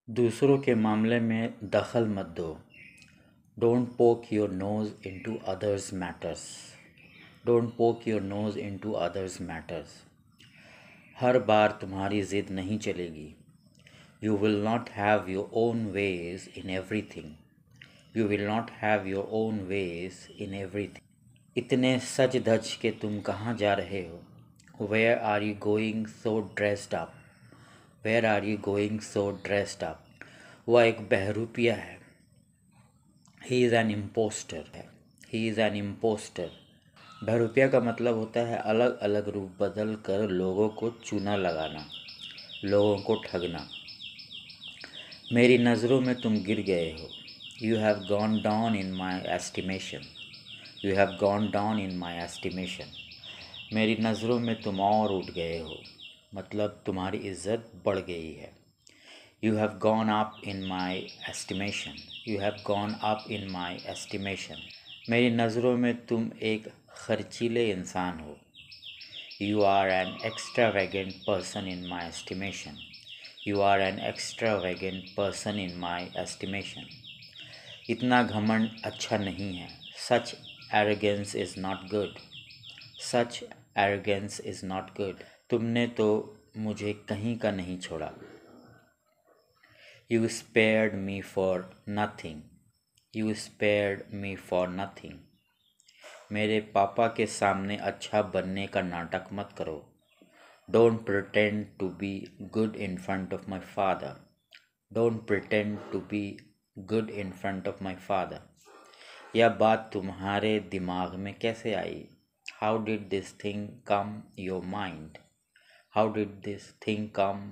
दूसरों के मामले में दखल मत दो। Don't poke your nose into others matters. Don't poke your nose into others matters. हर बार तुम्हारी ज़िद नहीं चलेगी। You will not have your own way in everything. You will not have your own way in everything. इतने सज धज के तुम कहाँ जा रहे हो? Where are you going so dressed up? Where are you going so dressed up? वह एक बहरूपिया है। ही इज़ एन इम्पोस्टर है। He is an impostor. बहरूपिया का मतलब होता है अलग अलग रूप बदल कर लोगों को चूना लगाना, लोगों को ठगना। मेरी नज़रों में तुम गिर गए हो। You have gone down in my estimation. You have gone down in my estimation. मेरी नज़रों में तुम और उठ गए हो, मतलब तुम्हारी इज्जत बढ़ गई है। You have gone up in my estimation. You have gone up in my estimation. मेरी नज़रों में तुम एक खर्चीले इंसान हो। You are an extravagant person in my estimation. You are an extravagant person in my estimation. इतना घमंड अच्छा नहीं है। Such arrogance is not good. Such arrogance is not good. तुमने तो मुझे कहीं का नहीं छोड़ा। You spared me for nothing. You spared me for nothing. मेरे पापा के सामने अच्छा बनने का नाटक मत करो। Don't pretend to be good in front of my father. Don't pretend to be good in front of my father. यह बात तुम्हारे दिमाग में कैसे आई? How did this thing come your mind? How did this thing come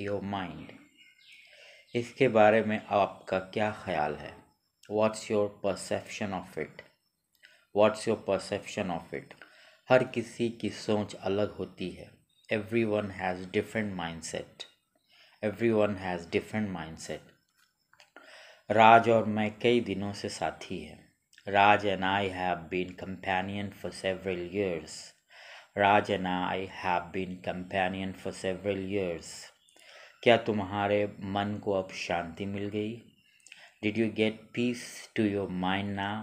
your mind? इसके बारे में आपका क्या ख्याल है? What's your perception of it? What's your perception of it? हर किसी की सोच अलग होती है। Everyone has different mindset. Everyone has different mindset. राज और मैं कई दिनों से साथी हैं। Raj and I have been companion for several years. Raj and I have been companion for several years. क्या तुम्हारे मन को अब शांति मिल गई? Did you get peace to your mind now?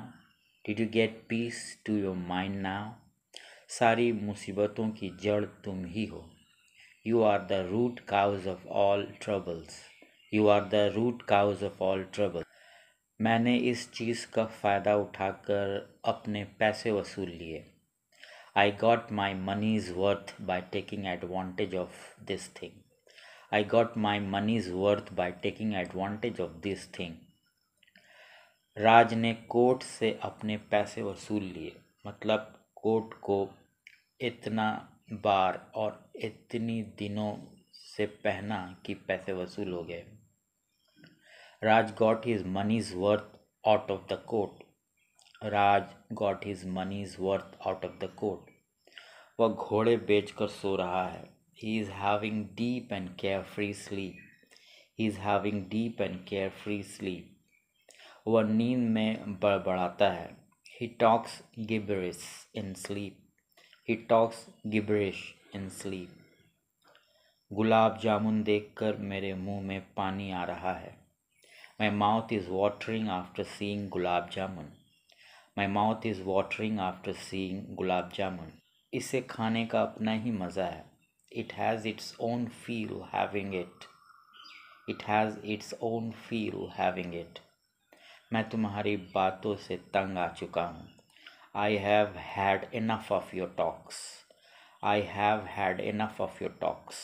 Did you get peace to your mind now? सारी मुसीबतों की जड़ तुम ही हो। You are the root cause of all troubles. You are the root cause of all troubles. मैंने इस चीज़ का फ़ायदा उठाकर अपने पैसे वसूल लिए। I got my money's worth by taking advantage of this thing. I got my money's worth by taking advantage of this thing. राज ने कोर्ट से अपने पैसे वसूल लिए, मतलब कोर्ट को इतना बार और इतनी दिनों से पहना कि पैसे वसूल हो गए। राज got his money's worth out of the court. Raj got his money's worth out of the court. वह घोड़े बेचकर सो रहा है। He is having deep and carefree sleep. He is having deep and carefree sleep. वह नींद में बड़बड़ाता है। He talks gibberish in sleep. He talks gibberish in sleep. Gulab jamun देखकर मेरे मुंह में पानी आ रहा है। My mouth is watering after seeing gulab jamun. My mouth is watering after seeing gulab jamun. इसे खाने का अपना ही मज़ा है। It has its own feel having it. It has its own feel having it. मैं तुम्हारी बातों से तंग आ चुका हूँ। I have had enough of your talks. I have had enough of your talks.